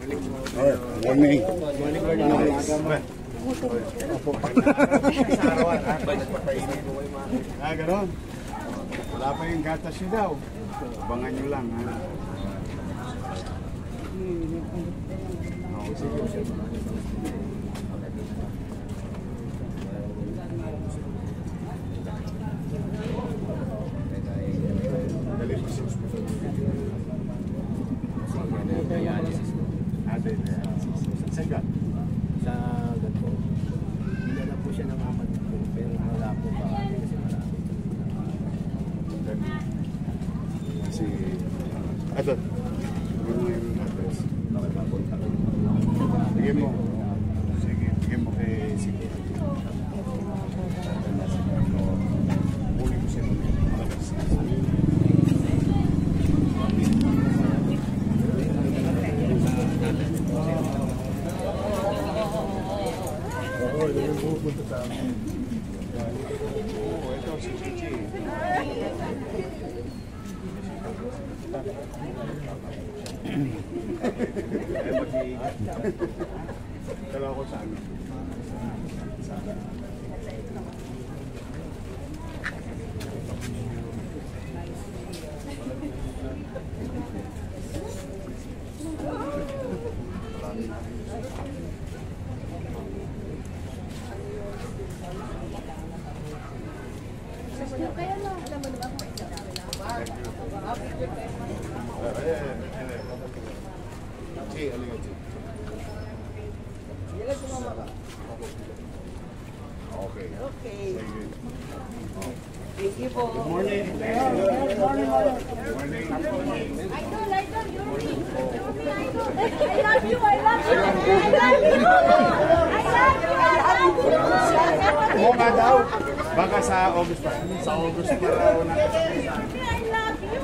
Morning. Ganon. Wala pa yung gatas nyo daw. Abangan nyo lang. Sa ganito. Hindi na po siya namamatid po, pero wala po pa kasi marami. Kasi, ito. Bigyan mo. Sige, bigyan mo kay sige. Muli ko siya. Pupunta sa amin. Ito si Chichi. Dalawa ko sa amin. Okay. Thank you po. Good morning. Good morning. Idol, Yuri. I love you. Oo nga daw. Baka sa August pa. Sa August pa raw na. I love you.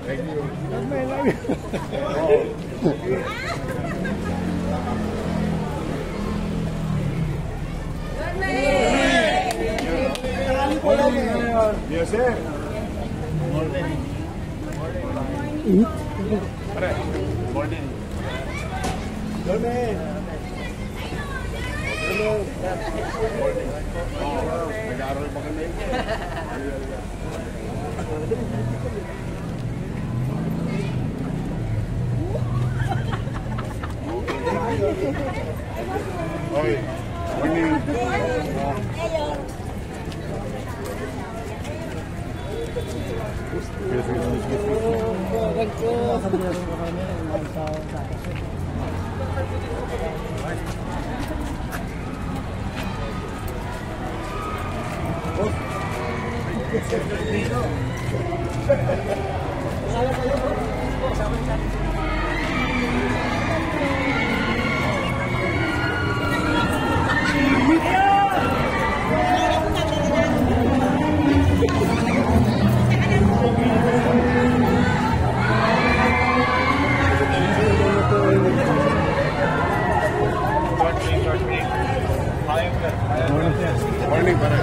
Thank you. Yes, sir. Morning. Morning. Morning. Nag-aaral pa kami. Hoy. Morning. Morning, pare.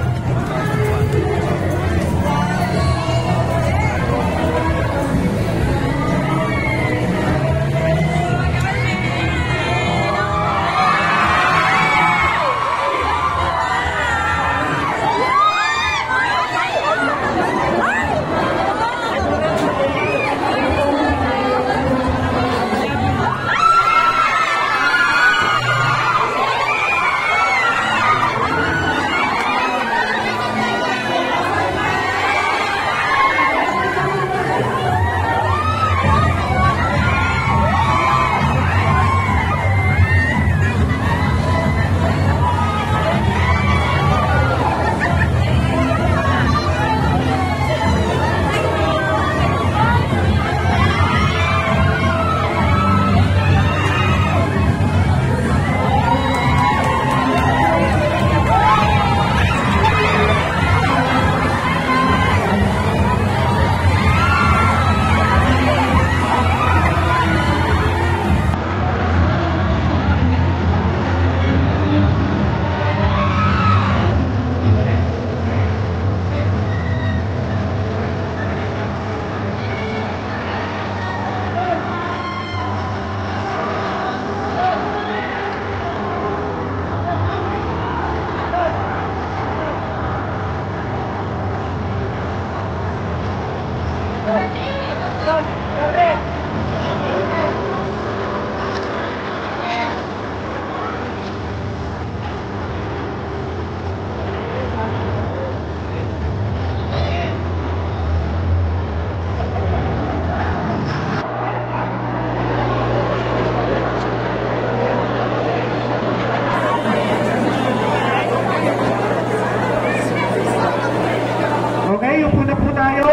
tayo.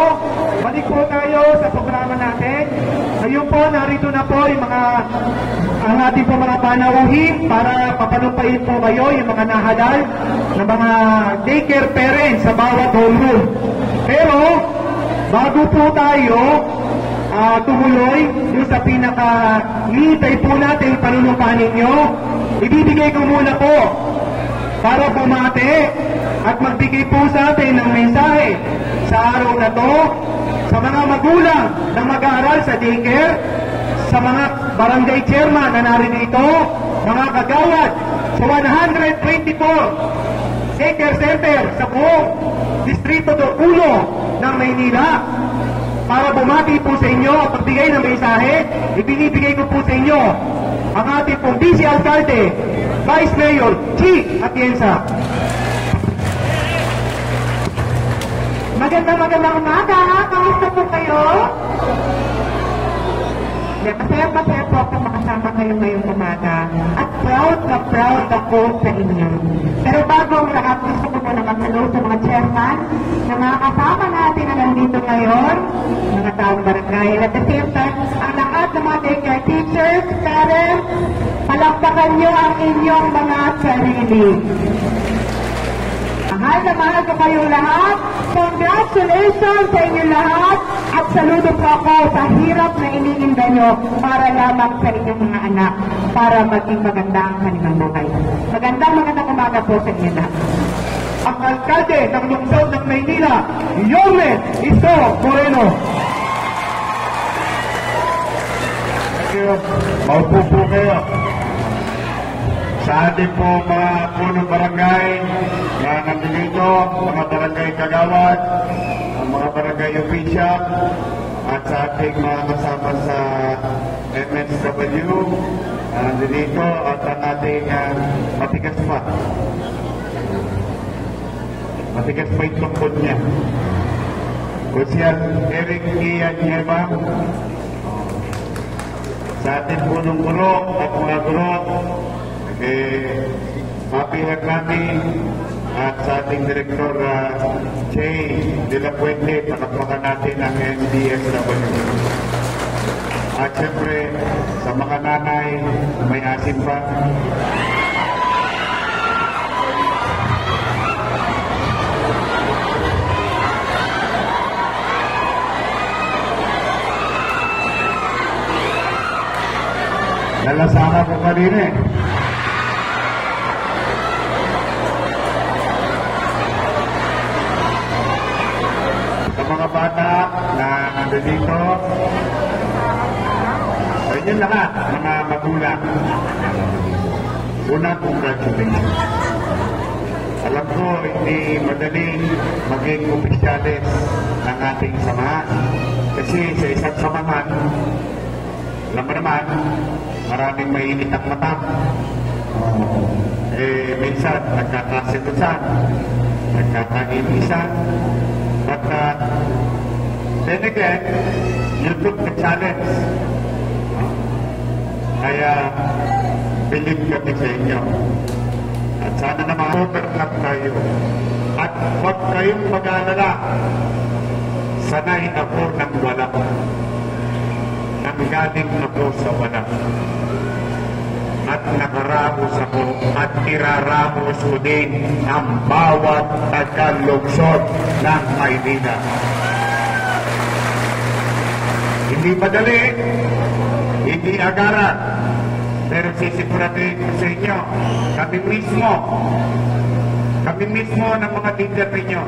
Balik po tayo sa programa natin. Ngayon po, narito na po yung ang ating po mga panauhin para papanumpain po kayo yung mga nahalal ng mga daycare parents sa bawat home room. Pero, bago po tayo tumuloy yung sa pinaka-hintay po natin panunumpahan ninyo, ibibigay ko muna po para bumate at magbigay po sa atin ng mensahe sa araw na to sa mga magulang na mag-aaral sa daycare, sa mga barangay chairman na narinito, mga kagawad sa 124 daycare center sa buong Distrito 1 ng Maynila. Para bumati po sa inyo at magbigay ng mensahe, ibinibigay ko po sa inyo ang ating pong Vice Alcalde, Vice Mayor Chi Atienza. Magandang umaga. Kamusta po kayo? Masaya po ako makasama kayo ngayong umaga. At proud na proud ako sa inyo. Pero bago ang lahat, gusto ko muna mag-hello sa mga chairman na mga kasama natin na nandito ngayon, mga taong barangay. At the same time, ang lahat ng mga daycare teachers, parents, palakpakan nyo ang inyong mga sarili. Mahal na mahal ko kayong lahat. Congratulations sa inyo lahat at saludo po ako sa hirap na iniinda nyo para lamang sa inyong mga anak para maging maganda ang kanilang buhay. Magandang umaga po sa inyo lahat. Ang alkalde ng lungsod ng Maynila, Yomen Isko Moreno. Thank you. Maupo po kayo. Sa ating po mga punong barangay na nandito, mga barangay kagawad, mga barangay official, at sa ating mga kasama sa MSW, nandito at ang ating matigas pa. Matigas pa yung tungkod niya. Kusyal Eric Ian Nieva, sa ating punong guro at mga guro, Papi Hernani at sa ating Direktor Jay De La Puente, palakpakan natin ang MDSW. At siyempre, sa mga nanay, may asin pa. Nalasama ko kanina eh. Mga bata na nandito, sa inyo lahat, mga magulang. Una, congratulations. Alam ko, hindi madaling maging opisyalis ng ating samahan. Kasi sa isang samahan, alam mo naman, maraming mainit ang mata. Minsan, nagkakasitusan, nagkakainisan. But then again, you took the challenge. Kaya, believe kami sa inyo. At sana naman, overlap tayo. At huwag kayong mag-alala. Sanay ako ng wala. Nanggaling ako sa wala. At nakaramos ako at iraramos ko din ang bawat taga-lungsod ng Maynila. Hindi madali, hindi agaran, pero sisiguraduhin ko sa inyo, kami mismo ng mga leader ninyo,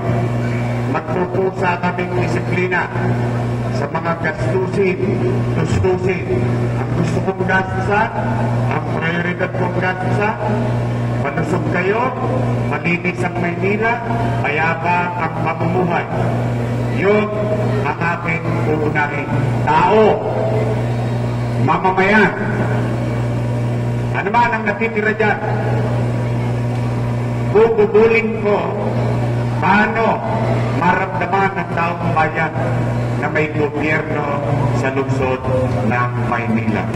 magpupusa kaming disiplina sa mga gastusin. Ang gusto kong gastusan, ang prioridad kong gastusan, malusog kayo, malinis ang Maynila, mayabang ang mamumuhay. Yun ang aking uunahin. Tao, mamamayan, ano man ang natitira dyan, bububuling ko paano maramdaman ng taong bayan na may gobyerno sa lungsod ng Maynila.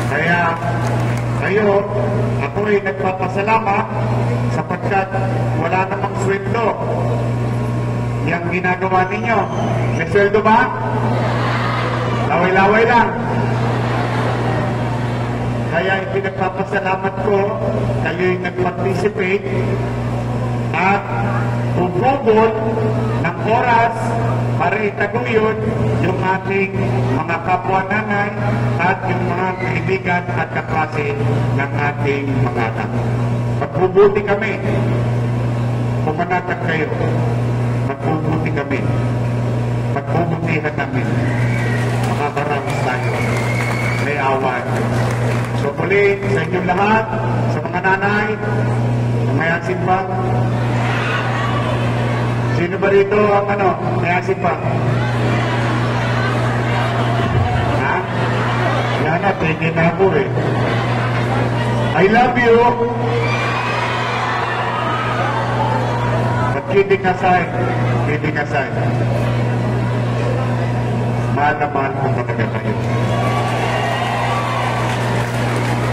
Kaya kayo, ako ay nagpapasalamat sapagkat wala namang sweldo. yung ginagawa ninyo. May sweldo ba? Laway-laway lang. Kaya ipinagpapasalamat ko kayo'y nag-participate at bububol ng oras para itaguyod yung ating mga kapwa nanay at yung mga kaibigan at kaklase ng ating mga anak. Magbubuti kami. Pumanatag kayo. Magbubuti kami. Magbubutihan namin. Makakaraos tayo. May awan. So muli, sa inyong lahat, sa mga nanay, may asin ba? Sino ba rito ang may asin ba? Ha? Yan na, tingin na ako eh. I love you. But kidding aside, mahal na mahal ko talaga kayo.